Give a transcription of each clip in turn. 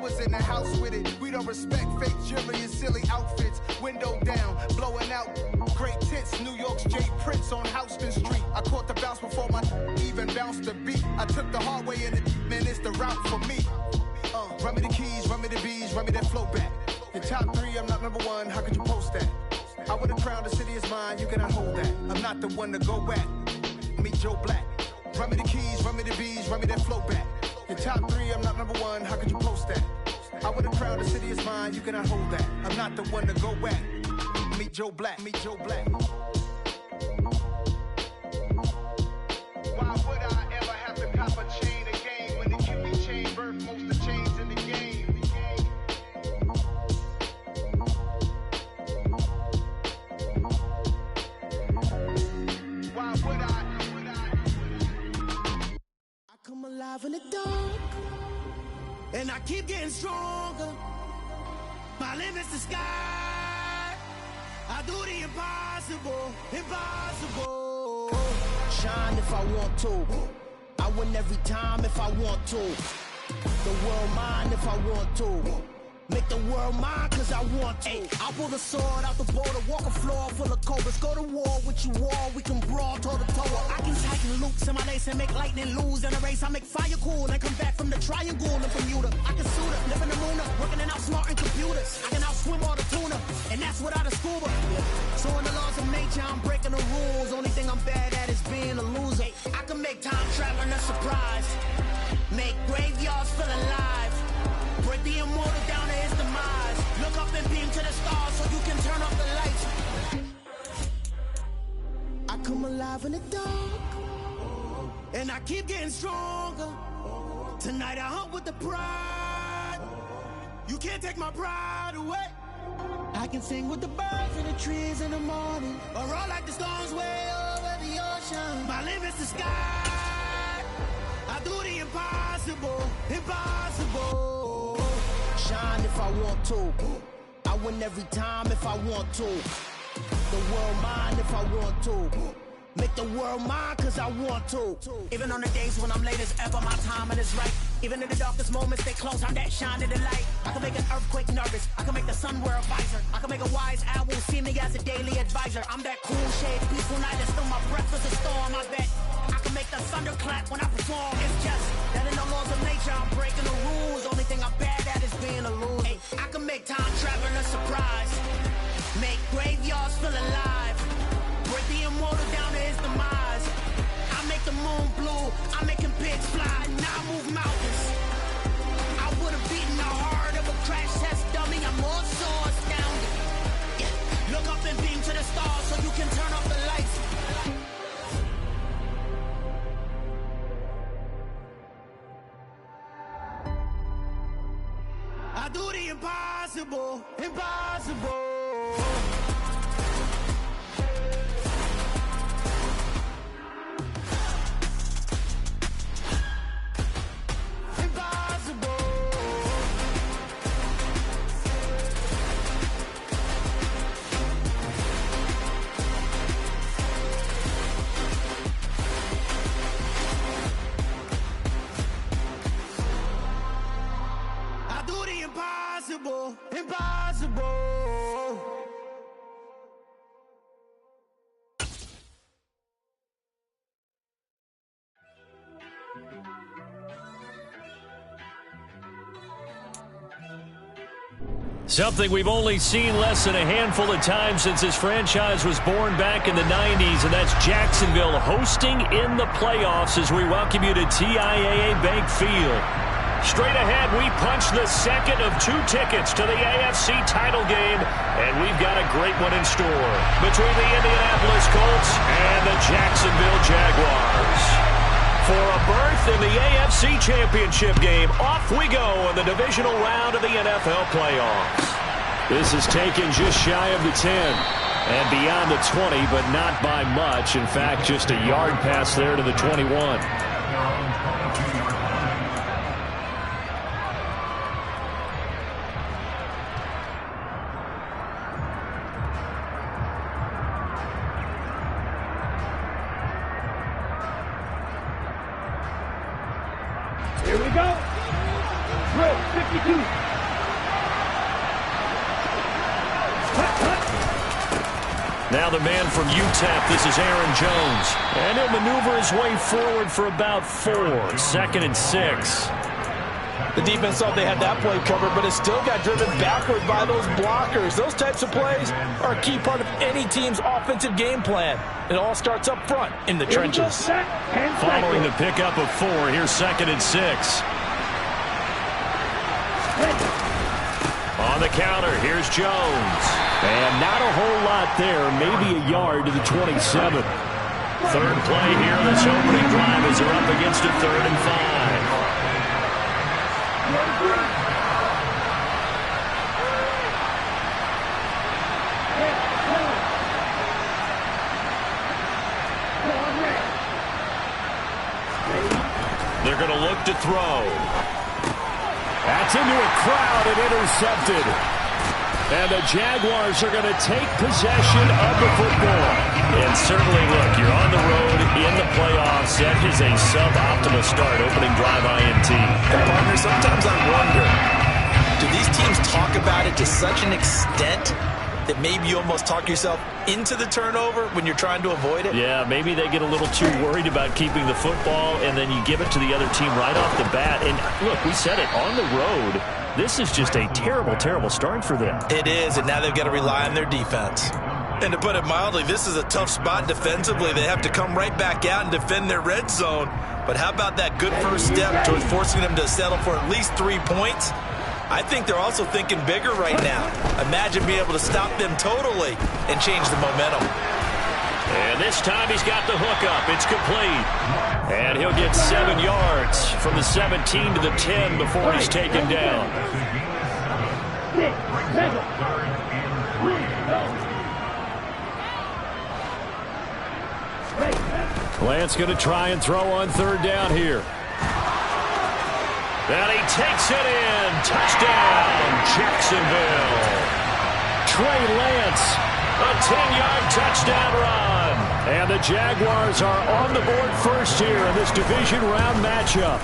was in the house with it. We don't respect fake jewelry and silly outfits. Window down, blowing out great tits. New York's Jay Prince on Houston Street. I caught the bounce before my even bounced the beat. I took the hard way in it, man, it's the route for me. Run me the keys, run me the bees, run me that flow back. Your top 3, I'm not number 1, how could you post that? I would've crowned the city is mine, you cannot hold that. I'm not the one to go back. Meet Joe Black. Run me the keys, run me the bees, run me that flow back. Your top 3, I'm not number 1, how could you post that? I would've crowned the city is mine, you cannot hold that. I'm not the one to go back. Meet Joe Black, meet Joe Black. Why would I ever have to cop a chain again when the QB chain birthed most of the chains in the game? Why would I? I come alive in the dark, and I keep getting stronger. My limit's the sky. I do the impossible, impossible. Shine if I want to. I win every time if I want to. The world mine if I want to. Make the world mine cause I want to. Ay, I'll pull the sword out the border, walk a floor full of cobras. Go to war with you all, we can brawl toe to toe. I can tighten loops in my lace and make lightning lose in a race. I make fire cool and come back from the triangle in Bermuda. I can suit up, live in the moon up, working and outsmarting computers. I can outswim all the tuna, and that's without a scuba. So in the laws of nature, I'm breaking the rules. Only thing I'm bad at is being a loser. I can make time traveling a surprise, make graveyards feel alive. Break the immortal down to his demise. Look up and beam to the stars so you can turn off the lights. I come alive in the dark, and I keep getting stronger. Tonight I hunt with the pride. You can't take my pride away. I can sing with the birds and the trees in the morning, or roll like the storms way over the ocean. My limit's the sky. I do the impossible, impossible. Shine if I want to. I win every time if I want to. The world mine if I want to. Make the world mine cause I want to. Even on the days when I'm late as ever, my timing is right. Even in the darkest moments, stay close, I'm that shine in the light. I can make an earthquake nervous, I can make the sun wear a visor. I can make a wise owl see me as a daily advisor. I'm that cool shade, peaceful night, and still my breath is a storm, I bet. I can make the thunder clap when I perform. It's just that in the laws of nature, I'm breaking the rules. Only thing I'm bad at is being a loser. Ay, I can make time traveling a surprise, make graveyards feel alive. Break the immortal down to his demise. I make the moon blue, I'm making pigs fly, now I move mountains. I would've beaten the heart of a crash test dummy. I'm more so astounded. Yeah. Look up and beam to the stars so you can turn off the lights. I do the impossible, impossible. Impossible, impossible. Something we've only seen less than a handful of times since this franchise was born back in the 90s, and that's Jacksonville hosting in the playoffs as we welcome you to TIAA Bank Field. Straight ahead, we punch the second of 2 tickets to the AFC title game, and we've got a great one in store between the Indianapolis Colts and the Jacksonville Jaguars. For a berth in the AFC Championship game, off we go in the divisional round of the NFL playoffs. This is taken just shy of the 10 and beyond the 20, but not by much. In fact, just a yard pass there to the 21. Here we go. Drill 6 Now the man from UTEP, this is Aaron Jones. And he'll maneuver his way forward for about 4. 2nd and 6. The defense thought they had that play covered, but it still got driven backward by those blockers. Those types of plays are a key part of any team's offensive game plan. It all starts up front in the trenches. Following the pickup of 4, here's 2nd and 6. On the counter, here's Jones. And not a whole lot there, maybe a yard to the 27. Third play here in this opening drive as they're up against a 3rd and 5. They're going to look to throw. That's into a crowd and intercepted. And the Jaguars are going to take possession of the football. And certainly, look, you're on the road in the playoffs. That is a suboptimal start, opening drive INT. And partner, sometimes I wonder, do these teams talk about it to such an extent that maybe you almost talk yourself into the turnover when you're trying to avoid it? Yeah, maybe they get a little too worried about keeping the football, and then you give it to the other team right off the bat. And look, we said it, on the road, this is just a terrible, terrible start for them. It is, and now they've got to rely on their defense. And to put it mildly, this is a tough spot defensively. They have to come right back out and defend their red zone. But how about that good first step towards forcing them to settle for at least 3 points? I think they're also thinking bigger right now. Imagine being able to stop them totally and change the momentum. And this time he's got the hook up. It's complete. And he'll get 7 yards from the 17 to the 10 before he's taken down. Lance going to try and throw on 3rd down here. And he takes it in. Touchdown, Jacksonville. Trey Lance, a 10-yard touchdown run. And the Jaguars are on the board first here in this division round matchup.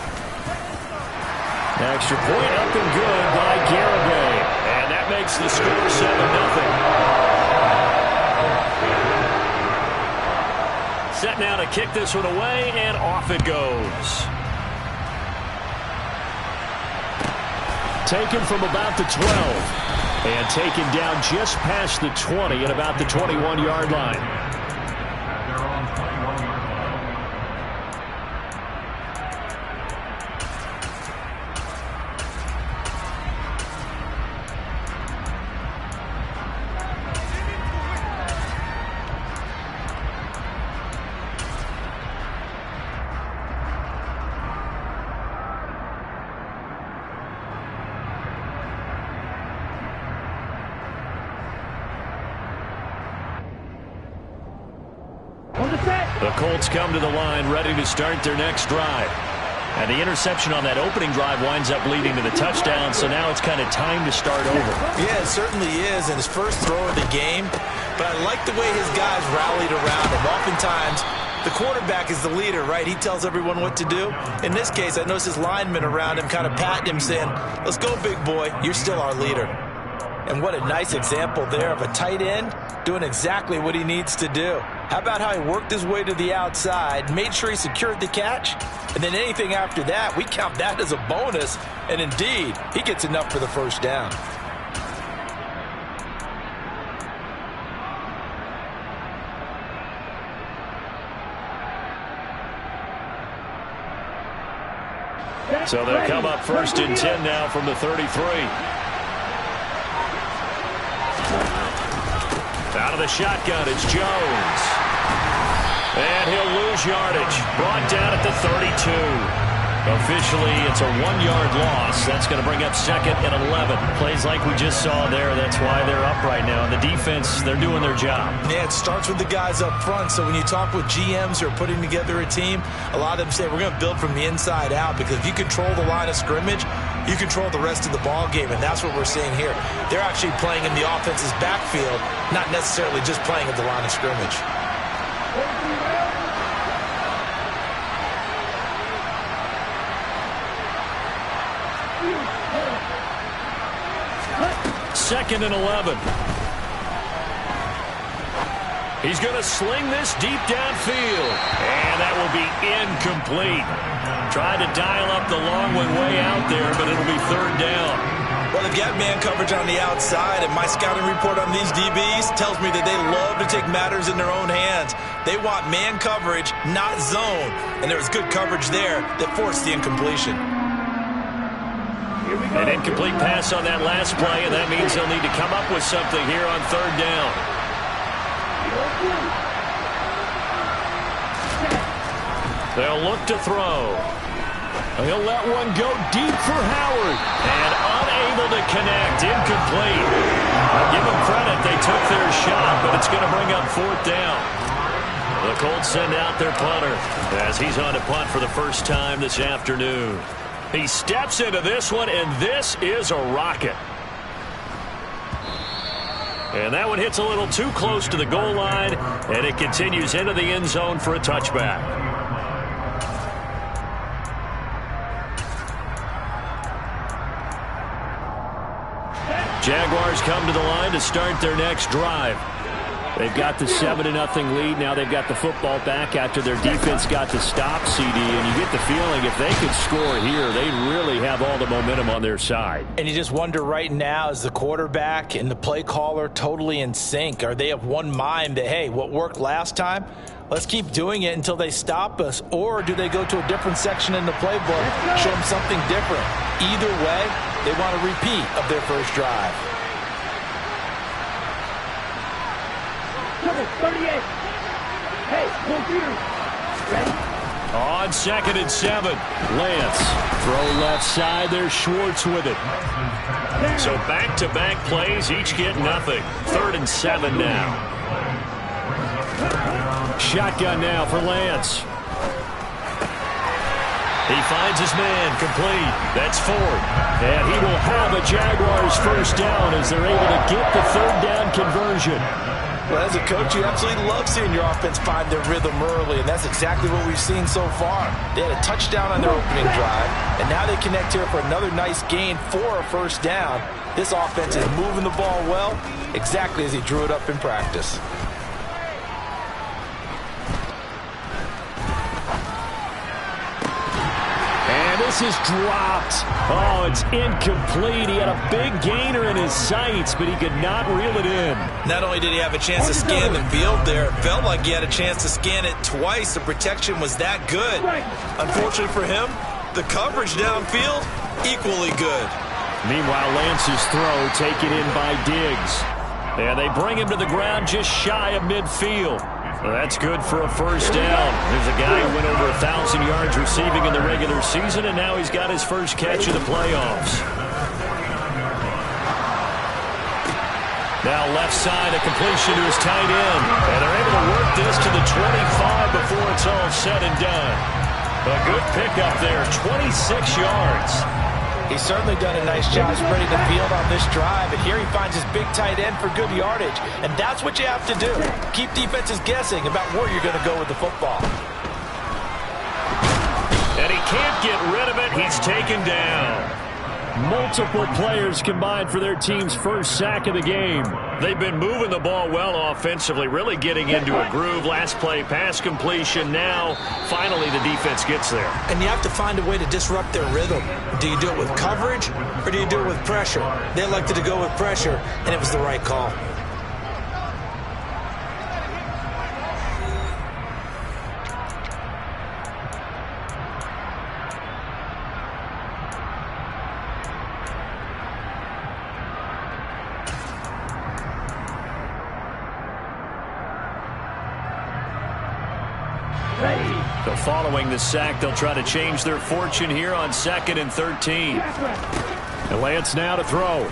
Extra point up and good by Garibay. And that makes the score 7-0. Set now to kick this one away, and off it goes. Taken from about the 12 and taken down just past the 20 at about the 21-yard line. The Colts come to the line ready to start their next drive. And the interception on that opening drive winds up leading to the touchdown, so now it's kind of time to start over. Yeah, it certainly is, and his first throw of the game. But I like the way his guys rallied around him. Oftentimes, the quarterback is the leader, right? He tells everyone what to do. In this case, I noticed his linemen around him kind of patting him, saying, "Let's go, big boy. You're still our leader." And what a nice example there of a tight end doing exactly what he needs to do. How about how he worked his way to the outside, made sure he secured the catch, and then anything after that, we count that as a bonus. And indeed, he gets enough for the first down. So they'll come up 1st and 10 now from the 33. Out of the shotgun, it's Jones. And he'll lose yardage. Brought down at the 32. Officially, it's a 1-yard loss. That's going to bring up 2nd and 11. Plays like we just saw there. That's why they're up right now. And the defense, they're doing their job. Yeah, it starts with the guys up front. So when you talk with GMs who are putting together a team, a lot of them say we're going to build from the inside out, because if you control the line of scrimmage, you control the rest of the ball game, and that's what we're seeing here. They're actually playing in the offense's backfield, not necessarily just playing at the line of scrimmage. 2nd and 11. He's going to sling this deep downfield. And that will be incomplete. Tried to dial up the long one way out there, but it'll be 3rd down. Well, they've got man coverage on the outside, and my scouting report on these DBs tells me that they love to take matters in their own hands. They want man coverage, not zone. And there was good coverage there that forced the incompletion. An incomplete pass on that last play, and that means they'll need to come up with something here on 3rd down. They'll look to throw. He'll let one go deep for Howard. And unable to connect. Incomplete. I'll give them credit. They took their shot, but it's going to bring up 4th down. The Colts send out their punter as he's on to punt for the first time this afternoon. He steps into this one, and this is a rocket. And that one hits a little too close to the goal line, and it continues into the end zone for a touchback. Jaguars come to the line to start their next drive. They've got the 7-0 lead. Now they've got the football back after their defense got to stop CD. And you get the feeling if they could score here, they really have all the momentum on their side. And you just wonder right now, is the quarterback and the play caller totally in sync? Are they of one mind that, hey, what worked last time, let's keep doing it until they stop us? Or do they go to a different section in the playbook, show them something different? Either way, they want a repeat of their first drive. 38. Hey, ready? On 2nd and 7, Lance. Throw left side. There's Schwartz with it. So back-to-back plays, each get nothing. 3rd and 7 now. Shotgun now for Lance. He finds his man, complete. That's 4th. And he will have a Jaguars first down as they're able to get the 3rd down conversion. Well, as a coach, you absolutely love seeing your offense find their rhythm early, and that's exactly what we've seen so far. They had a touchdown on their opening drive, and now they connect here for another nice gain for a first down. This offense is moving the ball well, exactly as he drew it up in practice. This is dropped. Oh, it's incomplete. He had a big gainer in his sights, but he could not reel it in. Not only did he have a chance to scan the field there, it felt like he had a chance to scan it twice. The protection was that good. Unfortunately for him, the coverage downfield, equally good. Meanwhile, Lance's throw taken in by Diggs. And they bring him to the ground just shy of midfield. Well, that's good for a first down. There's a guy who went over 1,000 yards receiving in the regular season, and now he's got his first catch in the playoffs. Now left side, a completion to his tight end. And they're able to work this to the 25 before it's all said and done. A good pickup there, 26 yards. He's certainly done a nice job spreading the field on this drive, and here he finds his big tight end for good yardage, and that's what you have to do. Keep defenses guessing about where you're going to go with the football. And he can't get rid of it. He's taken down. Multiple players combined for their team's first sack of the game. They've been moving the ball well offensively, really getting into a groove. Last play, pass completion. Now, finally, the defense gets there. And you have to find a way to disrupt their rhythm. Do you do it with coverage, or do you do it with pressure? They elected to go with pressure, and it was the right call. So following the sack, they'll try to change their fortune here on 2nd and 13. And Lance now to throw.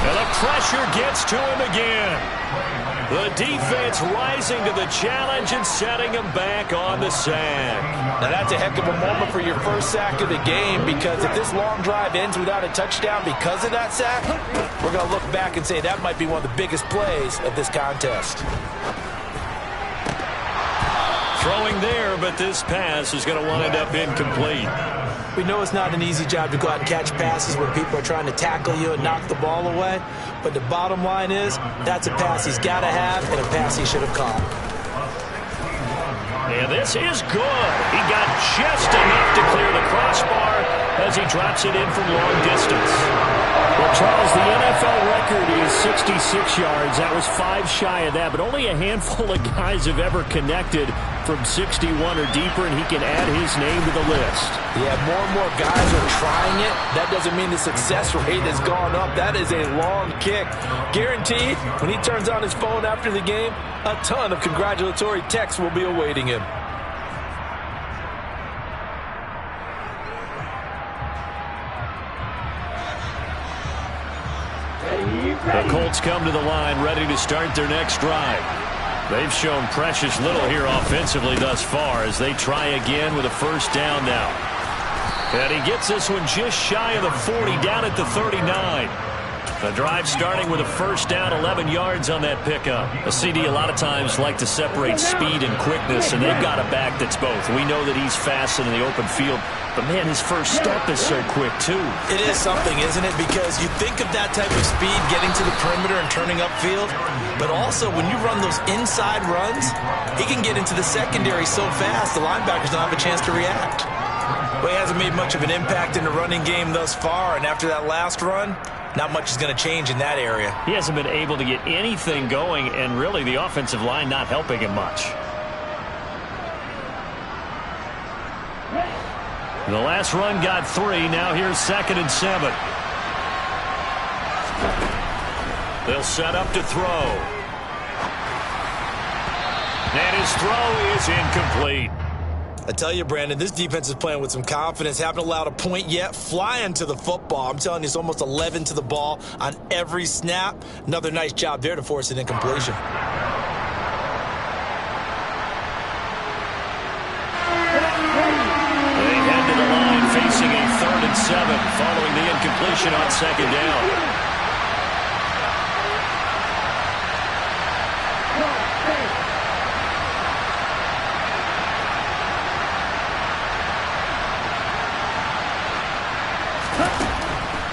And the pressure gets to him again. The defense rising to the challenge and setting him back on the sack. Now that's a heck of a moment for your first sack of the game, because if this long drive ends without a touchdown because of that sack, we're going to look back and say that might be one of the biggest plays of this contest. Throwing there, but this pass is going to wind up incomplete. We know it's not an easy job to go out and catch passes when people are trying to tackle you and knock the ball away. But the bottom line is, that's a pass he's got to have and a pass he should have caught. And this is good. He got just enough to clear the crossbar as he drops it in from long distance. Well, Charles, the NFL record is 66 yards. That was 5 shy of that, but only a handful of guys have ever connected from 61 or deeper, and he can add his name to the list. Yeah, more and more guys are trying it. That doesn't mean the success rate has gone up. That is a long kick. Guaranteed, when he turns on his phone after the game, a ton of congratulatory texts will be awaiting him. The Colts come to the line ready to start their next drive. They've shown precious little here offensively thus far as they try again with a first down now. And he gets this one just shy of the 40, down at the 39. The drive starting with a first down, 11 yards on that pickup. A CD a lot of times like to separate speed and quickness, and they've got a back that's both. We know that he's fast in the open field, but man, his first step is so quick too. It is something, isn't it? Because you think of that type of speed getting to the perimeter and turning upfield, but also when you run those inside runs, he can get into the secondary so fast the linebackers don't have a chance to react. Well, he hasn't made much of an impact in the running game thus far, and after that last run, not much is going to change in that area. He hasn't been able to get anything going, and really the offensive line not helping him much. The last run got 3. Now here's 2nd and 7. They'll set up to throw. And his throw is incomplete. I tell you, Brandon, this defense is playing with some confidence. Haven't allowed a point yet. Flying to the football. I'm telling you, it's almost 11 to the ball on every snap. Another nice job there to force an incompletion. They head to the line facing a 3rd and 7 following the incompletion on 2nd down.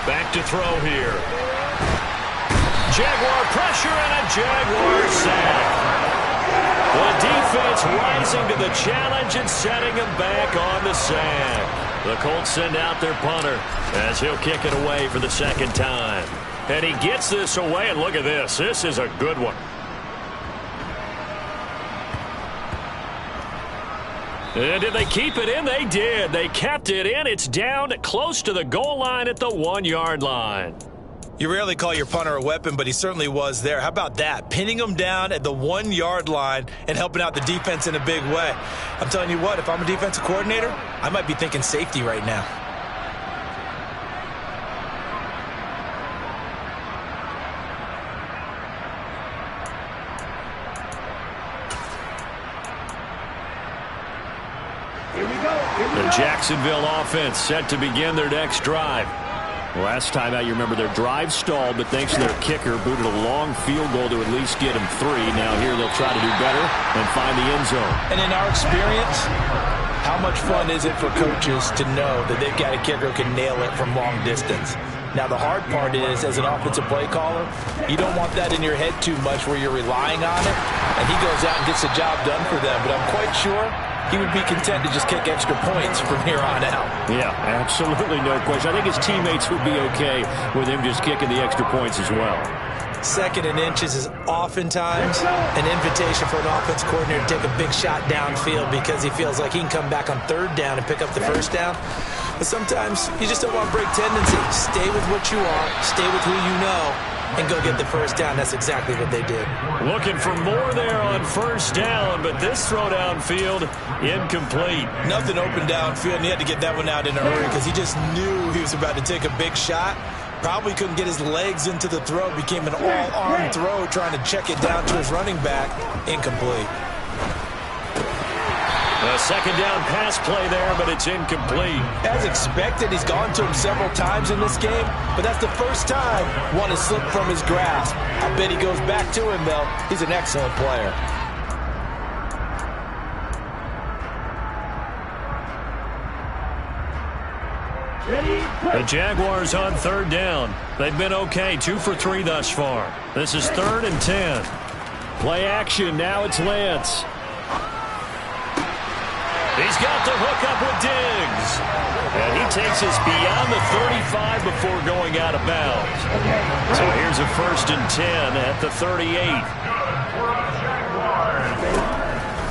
Back to throw here. Jaguar pressure and a Jaguar sack. The defense rising to the challenge and setting him back on the sack. The Colts send out their punter as he'll kick it away for the 2nd time. And he gets this away, and look at this. This is a good one. And did they keep it in? They did. They kept it in. It's down close to the goal line at the 1-yard line. You rarely call your punter a weapon, but he certainly was there. How about that? Pinning him down at the 1-yard line and helping out the defense in a big way. I'm telling you what, if I'm a defensive coordinator, I might be thinking safety right now. The Jacksonville offense set to begin their next drive. Last time out, you remember their drive stalled, but thanks to their kicker, booted a long field goal to at least get him 3. Now here they'll try to do better and find the end zone. And in our experience, how much fun is it for coaches to know that they've got a kicker who can nail it from long distance? Now, the hard part is, as an offensive play caller, you don't want that in your head too much where you're relying on it, and he goes out and gets the job done for them. But I'm quite sure he would be content to just kick extra points from here on out. Yeah, absolutely no question. I think his teammates would be okay with him just kicking the extra points as well. 2nd and inches is oftentimes an invitation for an offense coordinator to take a big shot downfield because he feels like he can come back on 3rd down and pick up the first down. But sometimes you just don't want to break tendency. Stay with what you are, stay with who you know, and go get the first down. That's exactly what they did. Looking for more there on first down, but this throw downfield, incomplete. Nothing open downfield, and he had to get that one out in a hurry because he just knew he was about to take a big shot. Probably couldn't get his legs into the throw. Became an all-arm throw, trying to check it down to his running back. Incomplete. A 2nd down pass play there, but it's incomplete. As expected, he's gone to him several times in this game, but that's the first time one has slipped from his grasp. I bet he goes back to him, though. He's an excellent player. The Jaguars on third down. They've been okay, 2 for 3 thus far. This is 3rd and 10. Play action, now it's Lance. He's got the hook up with Diggs. And he takes us beyond the 35 before going out of bounds. So here's a 1st and 10 at the 38.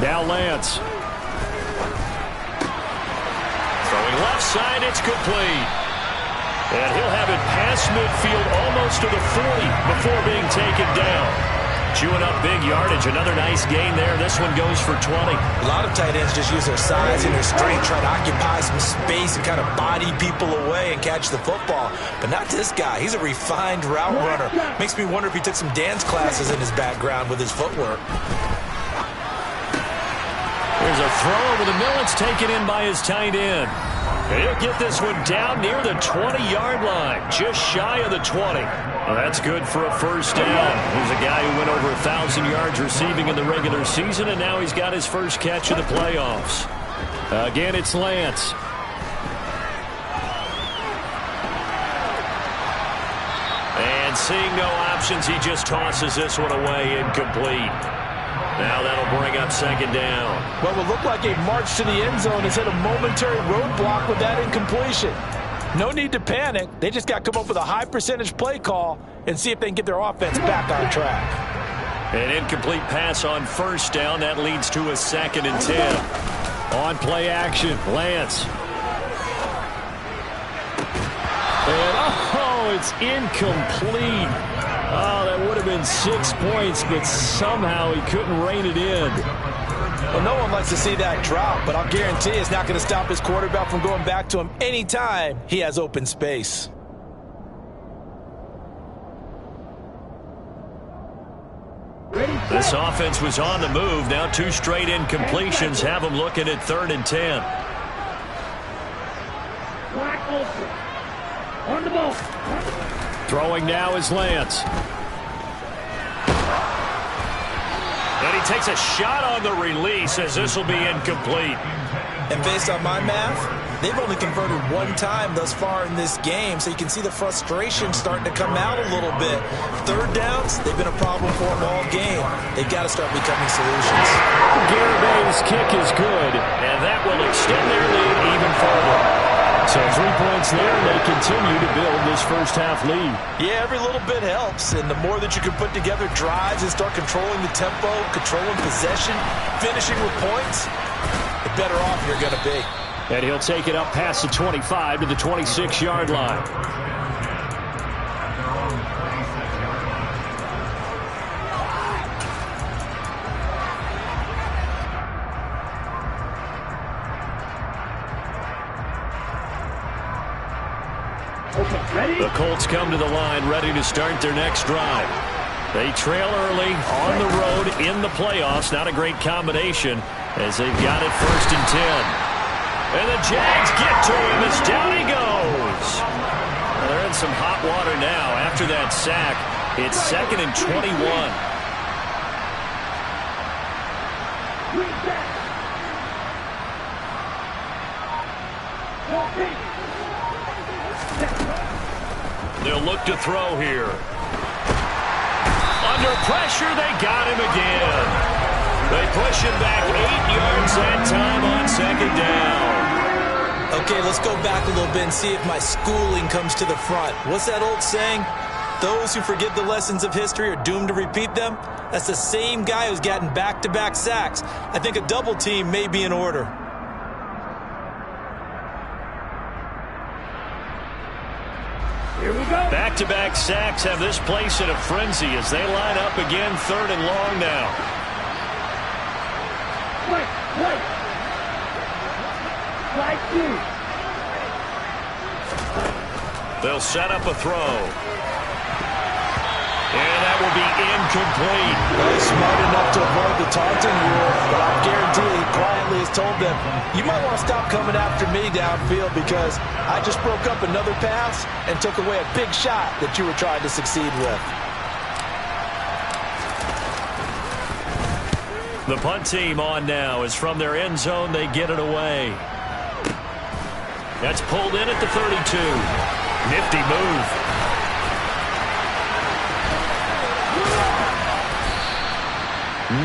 Now Lance. Throwing left side, it's complete. And he'll have it past midfield almost to the 40 before being taken down. Chewing up big yardage. Another nice gain there. This one goes for 20. A lot of tight ends just use their size and their strength, try to occupy some space and kind of body people away and catch the football. But not this guy. He's a refined route runner. Makes me wonder if he took some dance classes in his background with his footwork. There's a throw over the middle. It's taken in by his tight end. And he'll get this one down near the 20-yard line, just shy of the 20. Well, that's good for a 1st down. Here's a guy who went over 1,000 yards receiving in the regular season, and now he's got his first catch in the playoffs. Again, it's Lance. And seeing no options, he just tosses this one away, incomplete. Now that'll bring up 2nd down. What will look like a march to the end zone has hit a momentary roadblock with that incompletion. No need to panic. They just got to come up with a high percentage play call and see if they can get their offense back on track. An incomplete pass on 1st down. That leads to a 2nd and 10. On play action, Lance. And, oh, it's incomplete. Oh, that would have been 6 points, but somehow he couldn't rein it in. Well, no one likes to see that drop, but I'll guarantee it's not going to stop his quarterback from going back to him anytime he has open space. This offense was on the move. Now 2 straight incompletions have them looking at 3rd and 10. On the ball. Throwing now is Lance. And he takes a shot on the release as this will be incomplete. And based on my math, they've only converted 1 time thus far in this game, so you can see the frustration starting to come out a little bit. 3rd downs, they've been a problem for them all game. They've got to start becoming solutions. Garibay's kick is good, and that will extend their lead even further. So 3 points there, and they continue to build this first half lead. Yeah, every little bit helps, and the more that you can put together drives and start controlling the tempo, controlling possession, finishing with points, the better off you're going to be. And he'll take it up past the 25 to the 26-yard line. The Colts come to the line ready to start their next drive. They trail early on the road in the playoffs. Not a great combination as they've got it 1st and 10. And the Jags get to him as down he goes. Well, they're in some hot water now. After that sack, it's 2nd and 21. They'll look to throw here. Under pressure, they got him again. They push him back 8 yards that time on 2nd down. Okay, let's go back a little bit and see if my schooling comes to the front. What's that old saying? Those who forget the lessons of history are doomed to repeat them. That's the same guy who's gotten back-to-back sacks. I think a double team may be in order. Here we go. Back-to-back sacks have this place in a frenzy as they line up again 3rd and long now. Wait. Slide 2. They'll set up a throw. And that will be incomplete. Well, he's smart enough to avoid the taunting rule, but I guarantee he quietly has told them, you might want to stop coming after me downfield because I just broke up another pass and took away a big shot that you were trying to succeed with. The punt team on now as from their end zone they get it away. That's pulled in at the 32. Nifty move.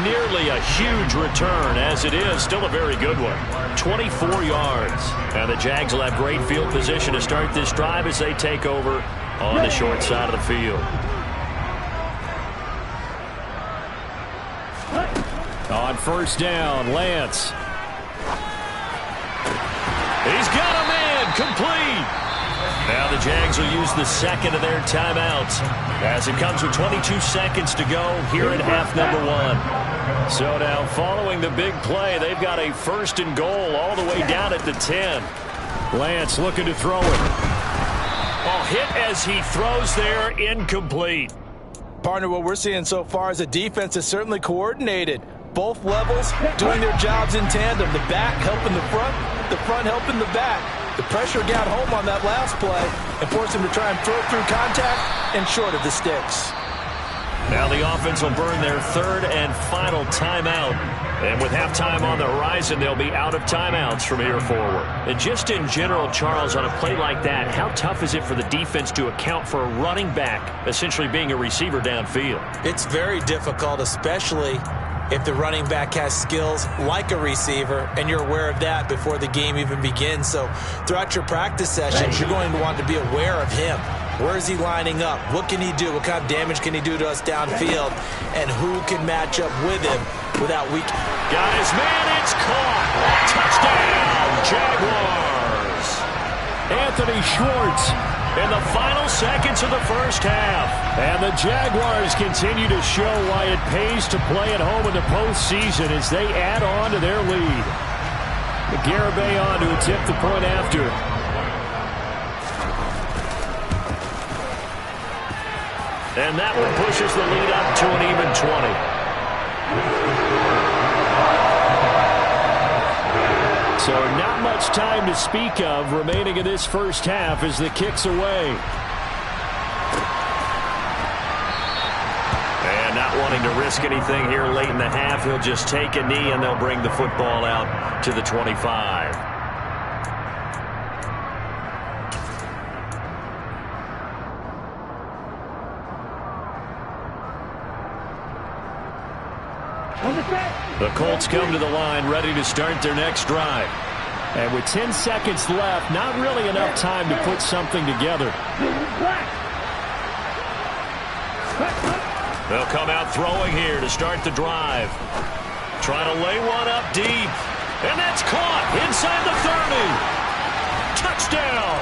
Nearly a huge return, as it is still a very good one. 24 yards. Now the Jags will have great field position to start this drive as they take over on the short side of the field. On first down, Lance. He's got a man, complete. Now the Jags will use the second of their timeouts as it comes with 22 seconds to go here in half number 1. So now following the big play, they've got a first and goal all the way down at the 10. Lance looking to throw it. Oh, hit as he throws there, incomplete. Partner, what we're seeing so far is the defense is certainly coordinated. Both levels doing their jobs in tandem. The back helping the front helping the back. The pressure got home on that last play and forced him to try and throw through contact and short of the sticks. Now the offense will burn their third and final timeout. And with halftime on the horizon, they'll be out of timeouts from here forward. And just in general, Charles, on a play like that, how tough is it for the defense to account for a running back essentially being a receiver downfield? It's very difficult, especially if the running back has skills like a receiver, and you're aware of that before the game even begins. So throughout your practice sessions, you're going to want to be aware of him. Where is he lining up? What can he do? What kind of damage can he do to us downfield? And who can match up with him without weak... Got his man, it's caught. Touchdown, Jaguars. Anthony Schwartz in the final seconds of the first half. And the Jaguars continue to show why it pays to play at home in the postseason as they add on to their lead. Garibay on to attempt the point after. And that one pushes the lead up to an even 20. So not much time to speak of remaining in this first half as the kick's away. And not wanting to risk anything here late in the half, he'll just take a knee and they'll bring the football out to the 25. The Colts come to the line ready to start their next drive. And with 10 seconds left, not really enough time to put something together. They'll come out throwing here to start the drive. Trying to lay one up deep. And that's caught inside the 30. Touchdown!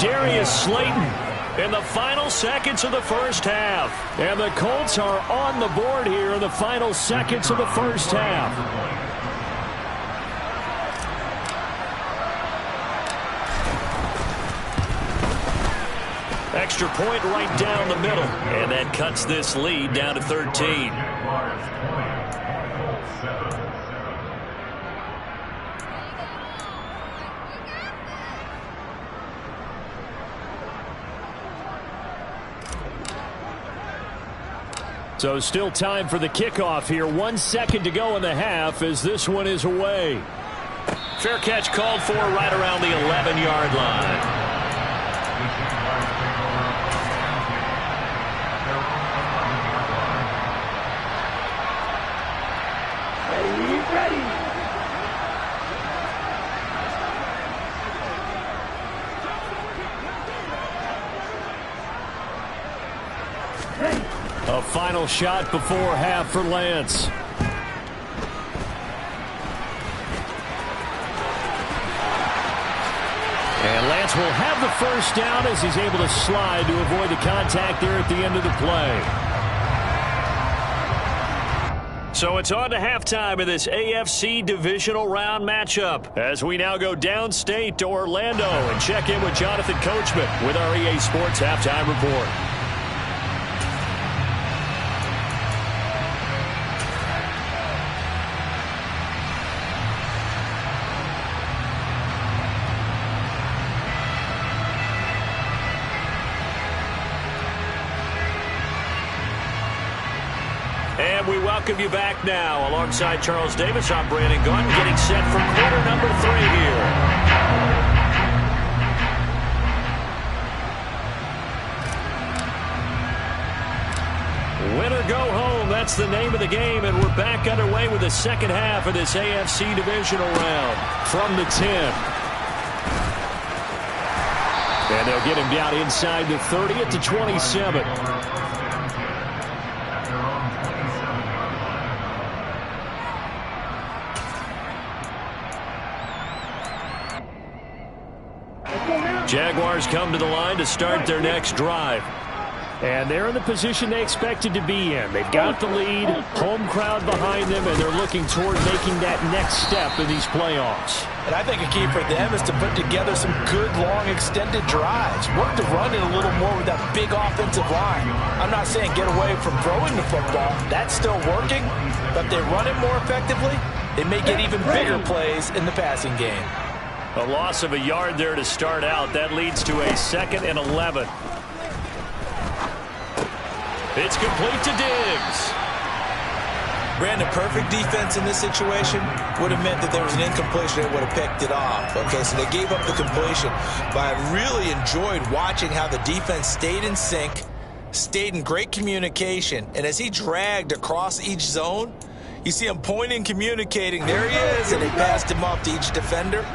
Darius Slayton in the final seconds of the first half. And the Colts are on the board here in the final seconds of the first half. Extra point right down the middle. And that cuts this lead down to 13. So still time for the kickoff here. 1 second to go in the half as this one is away. Fair catch called for right around the 11-yard line. A final shot before half for Lance. And Lance will have the first down as he's able to slide to avoid the contact there at the end of the play. So it's on to halftime of this AFC divisional round matchup as we now go downstate to Orlando and check in with Jonathan Coachman with our EA Sports Halftime Report. And we welcome you back now. Alongside Charles Davis, I'm Brandon Gaudin, getting set for quarter number 3 here. of the game, and we're back underway with the second half of this AFC divisional round. From the 10. And they'll get him down inside the 30 at the 27. Jaguars come to the line to start their next drive. And they're in the position they expected to be in. They've got the lead, home crowd behind them, and they're looking toward making that next step in these playoffs. And I think a key for them is to put together some good, long, extended drives. Work the run in a little more with that big offensive line. I'm not saying get away from throwing the football. That's still working. But if they run it more effectively, they may get even bigger plays in the passing game. A loss of a yard there to start out. That leads to a 2nd and 11. It's complete to Diggs. Brandon, perfect defense in this situation would have meant that there was an incompletion that would have picked it off. Okay, so they gave up the completion. But I really enjoyed watching how the defense stayed in sync, stayed in great communication, and as he dragged across each zone, you see him pointing, communicating. There he is, and they passed him off to each defender.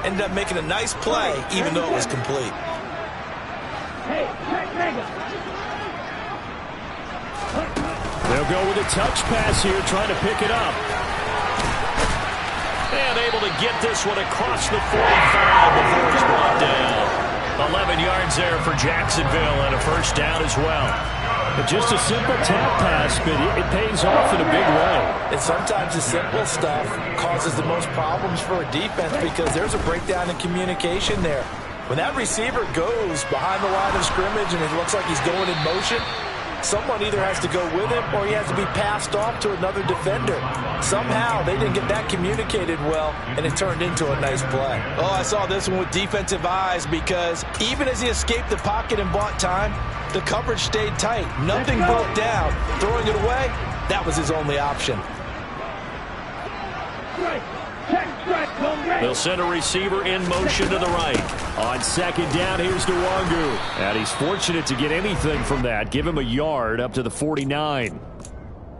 Ended up making a nice play, even though it was complete. They'll go with a touch pass here, trying to pick it up. And able to get this one across the 45 before it's brought down. 11 yards there for Jacksonville and a first down as well. Just a simple tap pass, but it pays off in a big way. And sometimes the simple stuff causes the most problems for a defense because there's a breakdown in communication there. When that receiver goes behind the line of scrimmage and it looks like he's going in motion, someone either has to go with him or he has to be passed off to another defender. Somehow they didn't get that communicated well, and it turned into a nice play. Oh, I saw this one with defensive eyes because even as he escaped the pocket and bought time, the coverage stayed tight. Nothing broke down. Throwing it away, that was his only option. They'll send a receiver in motion to the right. On second down, here's Nwangu. And he's fortunate to get anything from that. Give him a yard up to the 49.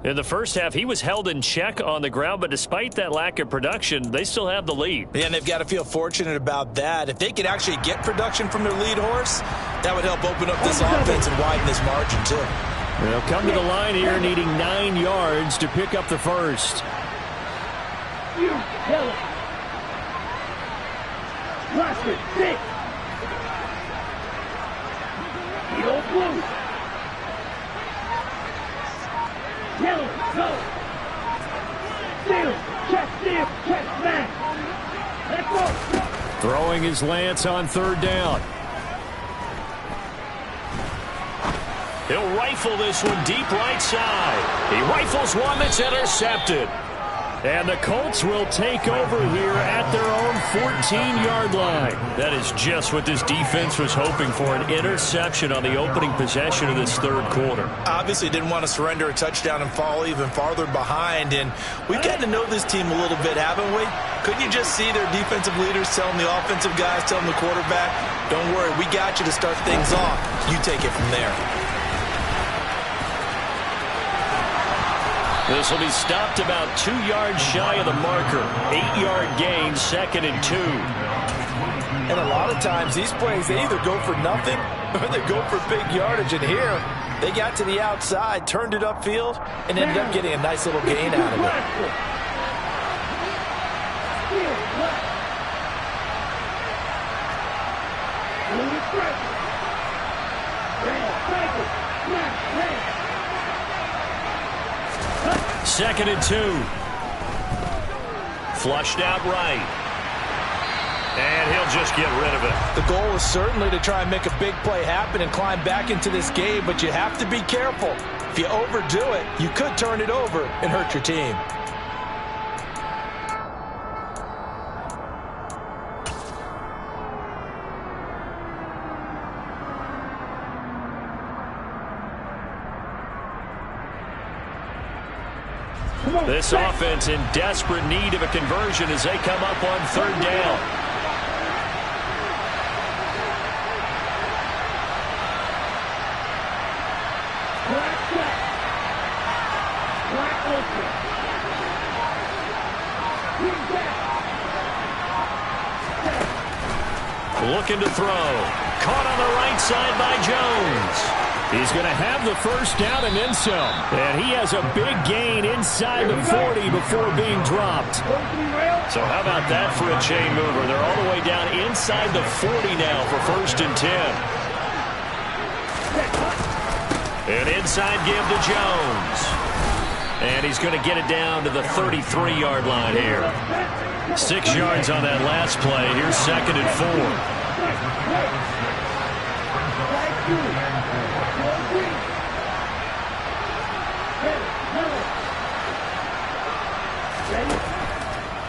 In the first half, he was held in check on the ground, but despite that lack of production, they still have the lead. Yeah, and they've got to feel fortunate about that. If they could actually get production from their lead horse, that would help open up this offense and widen this margin, too. They'll come to the line here needing 9 yards to pick up the first. You kill it. Rush it, 6. You don't move. Kill it, go. Steal, check back. Let's go. Throwing his Lance on third down. He'll rifle this one deep right side. He rifles one that's intercepted. And the Colts will take over here at their own 14-yard line. That is just what this defense was hoping for, an interception on the opening possession of this third quarter. Obviously didn't want to surrender a touchdown and fall even farther behind. And we've gotten to know this team a little bit, haven't we? Couldn't you just see their defensive leaders telling the offensive guys, telling the quarterback, don't worry, we got you to start things off. You take it from there. This will be stopped about 2 yards shy of the marker. 8-yard gain, 2nd and 2. And a lot of times these plays, they either go for nothing or they go for big yardage. And here, they got to the outside, turned it upfield, and ended up getting a nice little gain out of it. Second and 2. Flushed out right. And he'll just get rid of it. The goal is certainly to try and make a big play happen and climb back into this game, but you have to be careful. If you overdo it, you could turn it over and hurt your team. This offense in desperate need of a conversion as they come up on third down. Looking to throw. Caught on the right side by Jones. He's going to have the first down and then some. And he has a big gain inside the 40 before being dropped. So how about that for a chain mover? They're all the way down inside the 40 now for 1st and 10. An inside give to Jones. And he's going to get it down to the 33-yard line here. 6 yards on that last play. Here's 2nd and 4.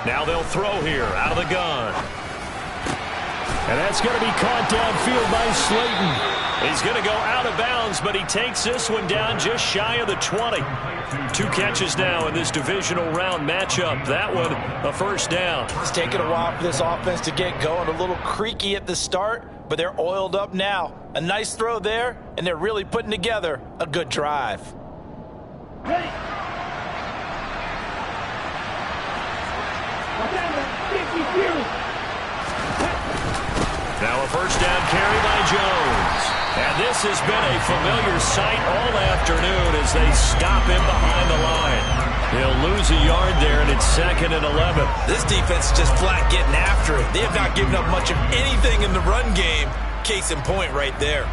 Now they'll throw here out of the gun. And that's going to be caught downfield by Slayton. He's going to go out of bounds, but he takes this one down just shy of the 20. 2 catches now in this divisional round matchup. That one, a first down. It's taken a while for this offense to get going. A little creaky at the start, but they're oiled up now. A nice throw there, and they're really putting together a good drive. Ready. Now a first down carry by Jones. And this has been a familiar sight all afternoon as they stop him behind the line. He'll lose a yard there, and it's 2nd and 11. This defense is just flat getting after it. They have not given up much of anything in the run game. Case in point right there.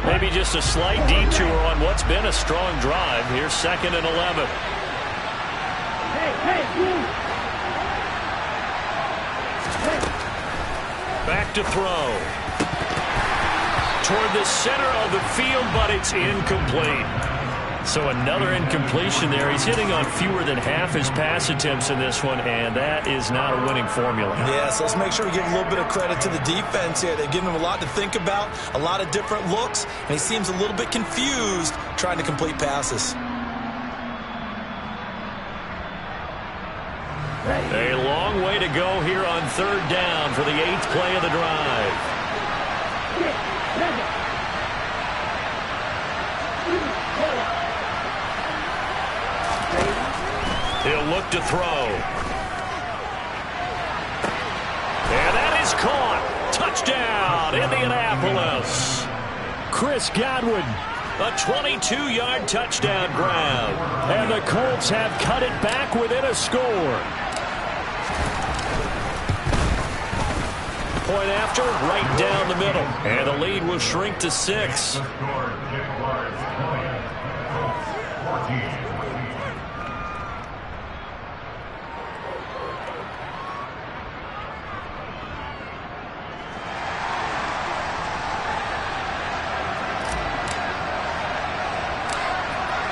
Maybe just a slight detour on what's been a strong drive. Here's 2nd and 11. Back to throw. Toward the center of the field, but it's incomplete. So another incompletion there. He's hitting on fewer than half his pass attempts in this one, and that is not a winning formula. Yes, let's make sure we give a little bit of credit to the defense here. They're giving him a lot to think about, a lot of different looks, and he seems a little bit confused trying to complete passes. A long way to go here on 3rd down for the 8th play of the drive. He'll look to throw. And that is caught. Touchdown, Indianapolis. Chris Godwin. A 22-yard touchdown grab. And the Colts have cut it back within a score. Point after, right down the middle. And the lead will shrink to 6.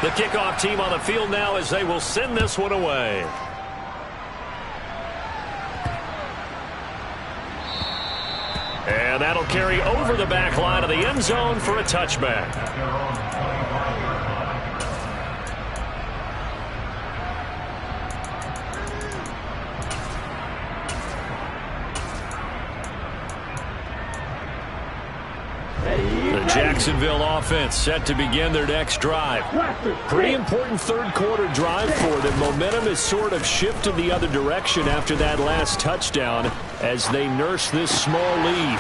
The kickoff team on the field now as they will send this one away. And that'll carry over the back line of the end zone for a touchback. The Jacksonville offense set to begin their next drive. Pretty important 3rd quarter drive for them. Momentum has sort of shifted the other direction after that last touchdown as they nurse this small lead.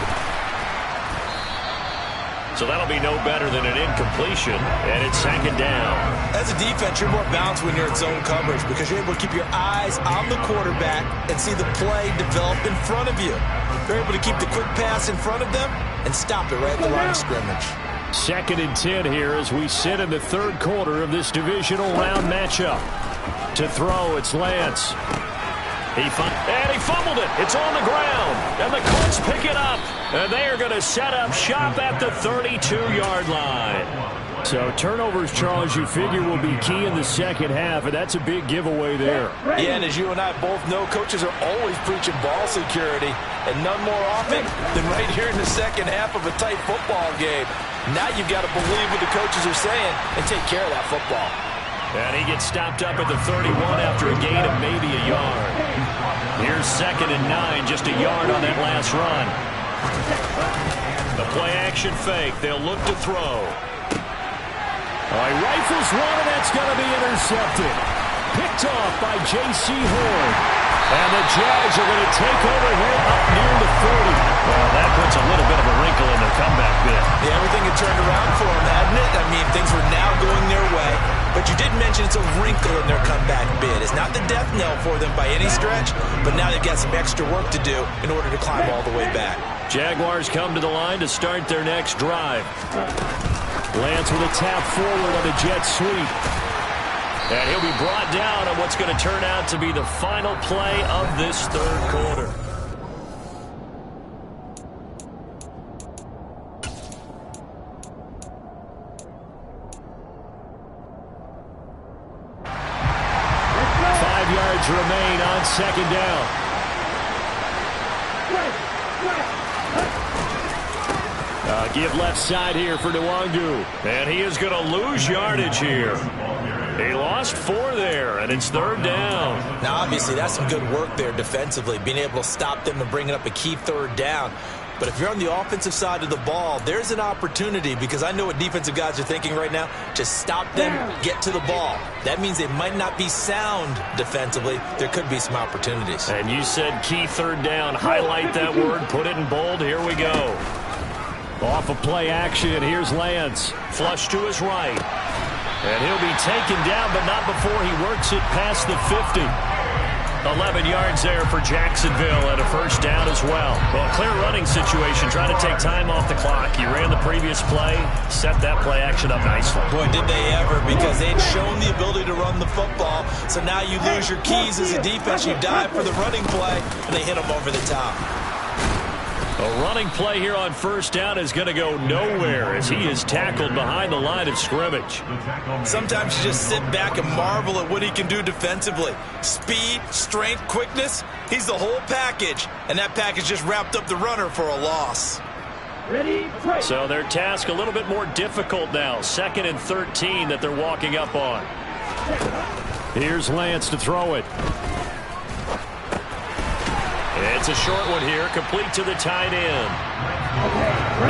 So that'll be no better than an incompletion, and it's 2nd down. As a defense, you're more balanced when you're in zone coverage because you're able to keep your eyes on the quarterback and see the play develop in front of you. You're able to keep the quick pass in front of them and stop it right at the line of scrimmage. 2nd and 10 here as we sit in the 3rd quarter of this divisional round matchup. To throw, it's Lance. He fumbled it. It's on the ground. And the Colts pick it up. And they are going to set up shop at the 32-yard line. So turnovers, Charles, you figure will be key in the second half, and that's a big giveaway there. Yeah, and as you and I both know, coaches are always preaching ball security, and none more often than right here in the second half of a tight football game. Now you've got to believe what the coaches are saying and take care of that football. And he gets stopped up at the 31 after a gain of maybe a yard. Here's 2nd and 9, just a yard on that last run. The play-action fake. They'll look to throw. He rifles one, and that's going to be intercepted. picked off by J.C. Horn. And the Jags are going to take over here up near the 40. Well, that puts a little bit of a wrinkle in their comeback bid. Yeah, everything had turned around for them, hadn't it? I mean, things were now going their way. But you did mention it's a wrinkle in their comeback bid. It's not the death knell for them by any stretch, but now they've got some extra work to do in order to climb all the way back. Jaguars come to the line to start their next drive. Lance with a tap forward on the jet sweep. And he'll be brought down on what's going to turn out to be the final play of this third quarter. Remain on second down. Give left side here for Nwangu. And he is going to lose yardage here. He lost 4 there, and it's third down. Now, obviously, that's some good work there defensively, being able to stop them and bringing up a key third down. But if you're on the offensive side of the ball, there's an opportunity, because I know what defensive guys are thinking right now. Just stop them, get to the ball. That means they might not be sound defensively. There could be some opportunities. And you said key third down. Highlight that word. Put it in bold. Here we go. Off of play action. Here's Lance. Flush to his right. And he'll be taken down, but not before he works it past the 50. 11 yards there for Jacksonville and a first down as well. Well, clear running situation, trying to take time off the clock. You ran the previous play, set that play action up nicely. Boy, did they ever, because they'd shown the ability to run the football. So now you lose your keys as a defense. You dive for the running play, and they hit them over the top. A running play here on first down is going to go nowhere as he is tackled behind the line of scrimmage. Sometimes you just sit back and marvel at what he can do defensively. Speed, strength, quickness, he's the whole package. And that package just wrapped up the runner for a loss. Ready, play. So their task a little bit more difficult now. 2nd and 13 that they're walking up on. Here's Lance to throw it. It's a short one here, complete to the tight end.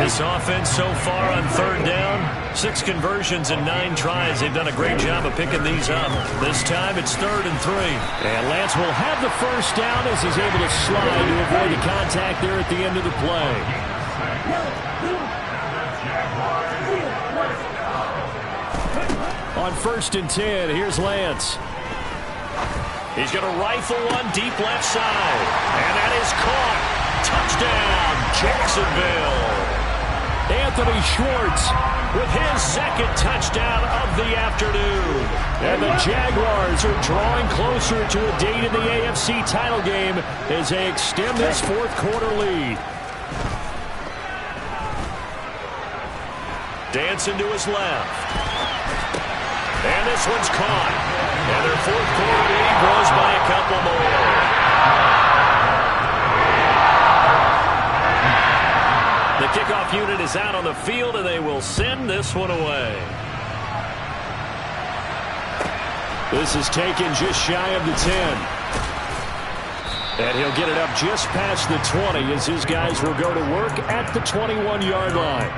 This offense so far on third down, 6 conversions and 9 tries. They've done a great job of picking these up. This time it's 3rd and 3. And Lance will have the first down as he's able to slide to avoid the contact there at the end of the play. On 1st and 10, here's Lance. He's going to rifle one deep left side. And that is caught. Touchdown, Jacksonville. Anthony Schwartz with his 2nd touchdown of the afternoon. And the Jaguars are drawing closer to a date in the AFC title game as they extend this 4th quarter lead. Dancing to his left. And this one's caught. And their 4th quarter lead grows by a couple more. The kickoff unit is out on the field, and they will send this one away. This is taken just shy of the 10. And he'll get it up just past the 20 as his guys will go to work at the 21-yard line.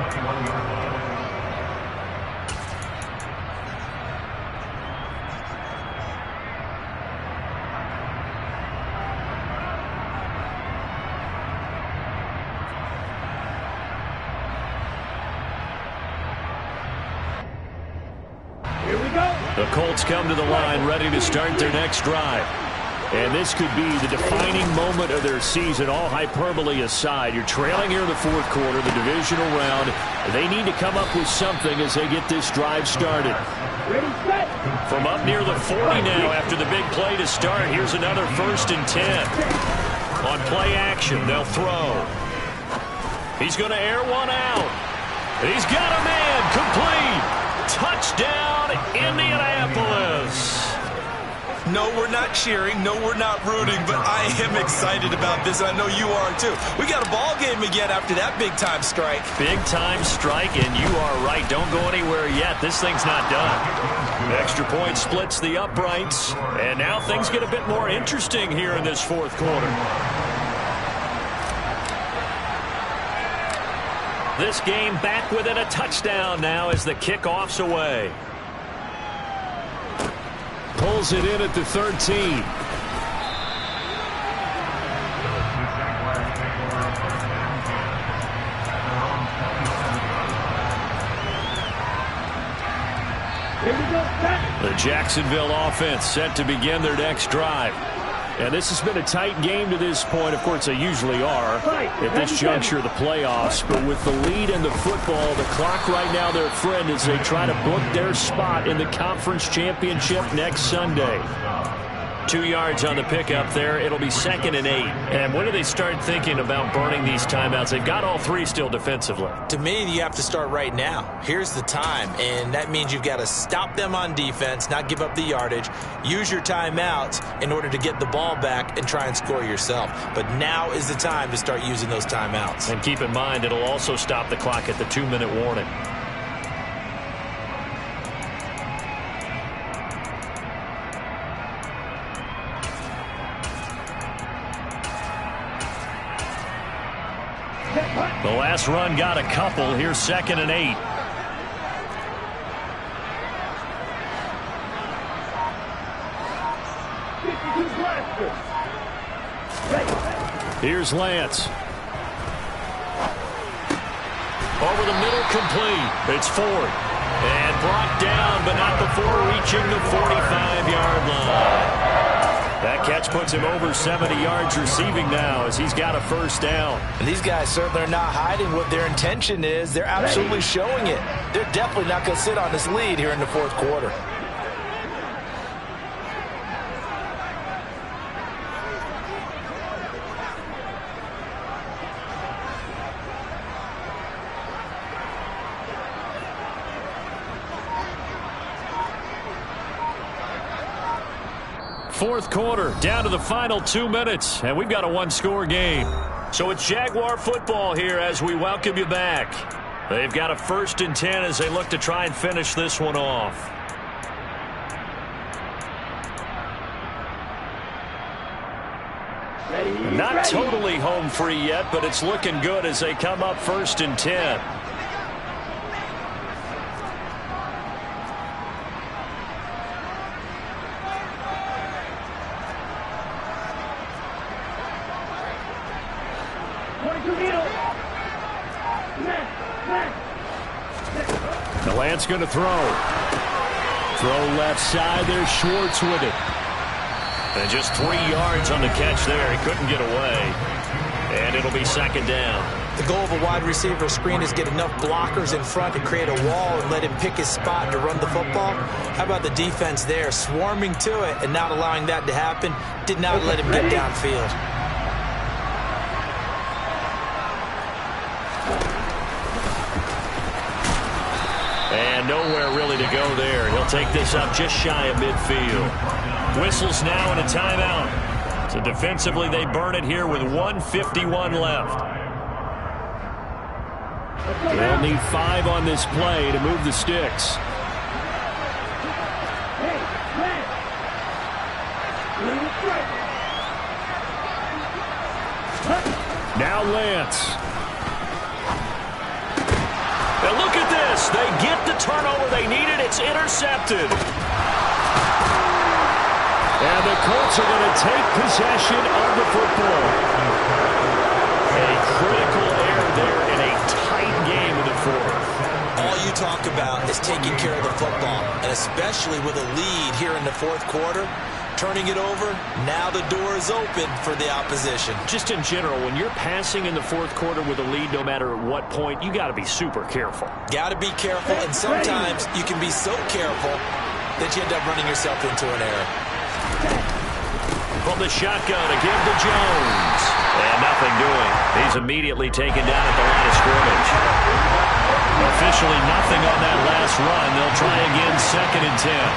The Colts come to the line ready to start their next drive. And this could be the defining moment of their season, all hyperbole aside. You're trailing here in the 4th quarter, the divisional round. They need to come up with something as they get this drive started. Ready, set. From up near the 40 now after the big play to start, here's another 1st and 10. On play action, they'll throw. He's going to air one out. He's got a man, complete. Touchdown, Indianapolis. No, we're not cheering. No, we're not rooting, but I am excited about this. I know you are, too. We got a ball game again after that big-time strike. Big-time strike, and you are right. Don't go anywhere yet. This thing's not done. Extra point splits the uprights, and now things get a bit more interesting here in this 4th quarter. This game back within a touchdown now as the kickoff's away. Pulled drills it in at the 13. The Jacksonville offense set to begin their next drive. And this has been a tight game to this point. Of course, they usually are at this juncture of the playoffs. But with the lead in the football, the clock right now, their friend, as they try to book their spot in the conference championship next Sunday. 2 yards on the pickup there. It'll be 2nd and 8. And when do they start thinking about burning these timeouts? They've got all 3 still defensively. To me, you have to start right now. Here's the time, and that means you've got to stop them on defense, not give up the yardage, use your timeouts in order to get the ball back and try and score yourself. But now is the time to start using those timeouts. And keep in mind, it'll also stop the clock at the 2-minute warning. The last run got a couple. Here's 2nd and 8. Here's Lance. Over the middle, complete. It's Ford. And brought down, but not before reaching the 45-yard line. That catch puts him over 70 yards receiving now as he's got a first down. And these guys certainly are not hiding what their intention is. They're absolutely showing it. They're definitely not going to sit on this lead here in the fourth quarter. Fourth quarter, down to the final 2 minutes, and we've got a one-score game. So it's Jaguar football here as we welcome you back. They've got a 1st and 10 as they look to try and finish this one off. Not totally home free yet, but it's looking good as they come up 1st and 10. Lance going to throw. Throw left side. There's Schwartz with it. And just 3 yards on the catch there. He couldn't get away. And it'll be 2nd down. The goal of a wide receiver screen is get enough blockers in front to create a wall and let him pick his spot to run the football. How about the defense there, swarming to it and not allowing that to happen? Did not let him get downfield. And nowhere really to go there. He'll take this up just shy of midfield. Whistles now and a timeout. So defensively they burn it here with 1:51 left. They'll need 5 on this play to move the sticks. Now Lance. And look at this. They get the turnover they needed. It's intercepted. And the Colts are going to take possession of the football. A critical error there in a tight game in the fourth. All you talk about is taking care of the football, and especially with a lead here in the fourth quarter. Turning it over, now the door is open for the opposition. Just in general, when you're passing in the fourth quarter with a lead, no matter at what point, you got to be super careful. Got to be careful, and sometimes you can be so careful that you end up running yourself into an error. From the shotgun, again to Jones. And nothing doing. He's immediately taken down at the line of scrimmage. Officially nothing on that last run. They'll try again, 2nd and 10.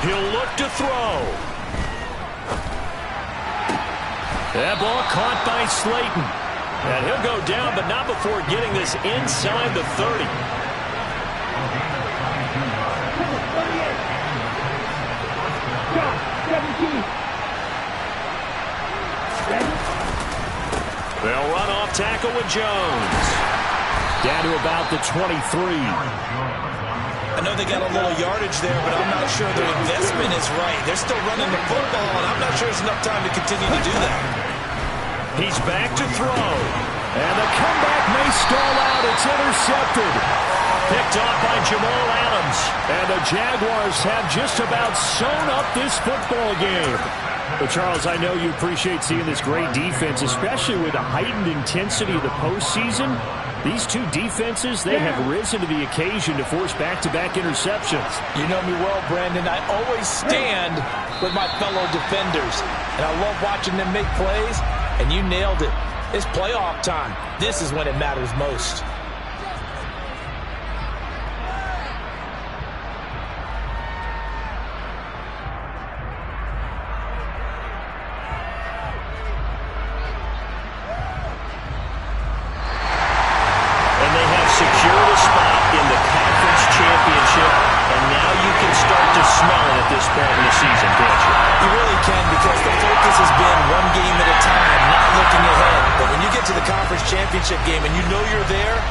He'll look to throw. That ball caught by Slayton. And he'll go down, but not before getting this inside the 30. They'll run off tackle with Jones. Down to about the 23. I know they got a little yardage there, but I'm not sure their investment is right. They're still running the football, and I'm not sure there's enough time to continue to do that. He's back to throw. And the comeback may stall out. It's intercepted. Picked off by Jamal Adams. And the Jaguars have just about sewn up this football game. But Charles, I know you appreciate seeing this great defense, especially with the heightened intensity of the postseason. These two defenses, they have risen to the occasion to force back-to-back interceptions. You know me well, Brandon. I always stand with my fellow defenders. And I love watching them make plays, and you nailed it. It's playoff time. This is when it matters most. Championship game, and you know you're there,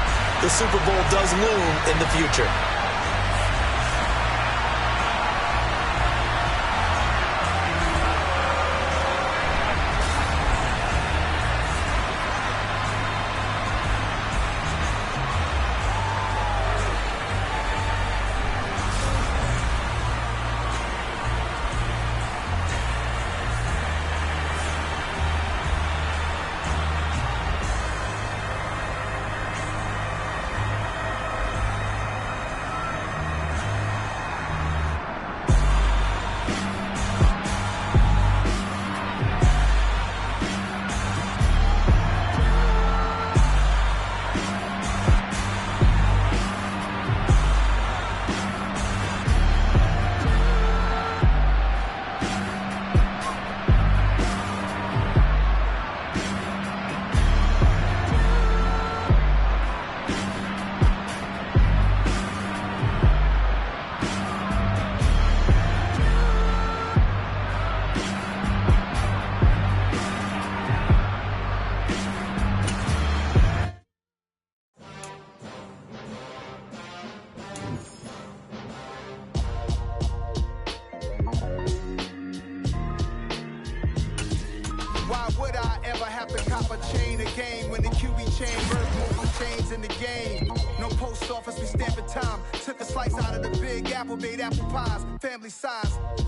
the Super Bowl does loom in the future.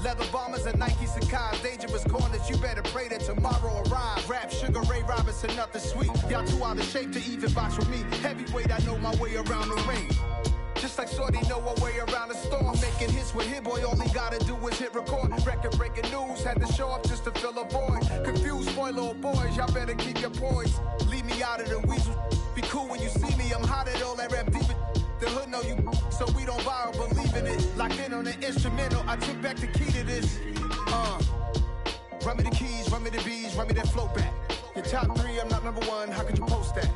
Leather bombers and Nike Sacai's. Dangerous corners, you better pray that tomorrow arrives. Rap, Sugar Ray Robinson, nothing sweet. Y'all too out of shape to even box with me. Heavyweight, I know my way around the ring. Just like Shorty know her way around the storm. Making hits with Hit Boy, all he gotta do is hit record. Record-breaking news, had to show up just to fill a void. Confused, spoiled little boys, y'all better keep your poise. Leave me out of the weasel. Be cool when you see me, I'm hot at all that rap deep. The hood know you, so we don't borrow, believe in it. Locked in on the instrumental, I took back the key to this. Run me the keys, run me the bees, run me that flow back. Your top three, I'm not number one, how could you post that?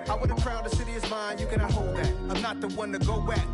I would've crowned the city is mine, you cannot hold that. I'm not the one to go back.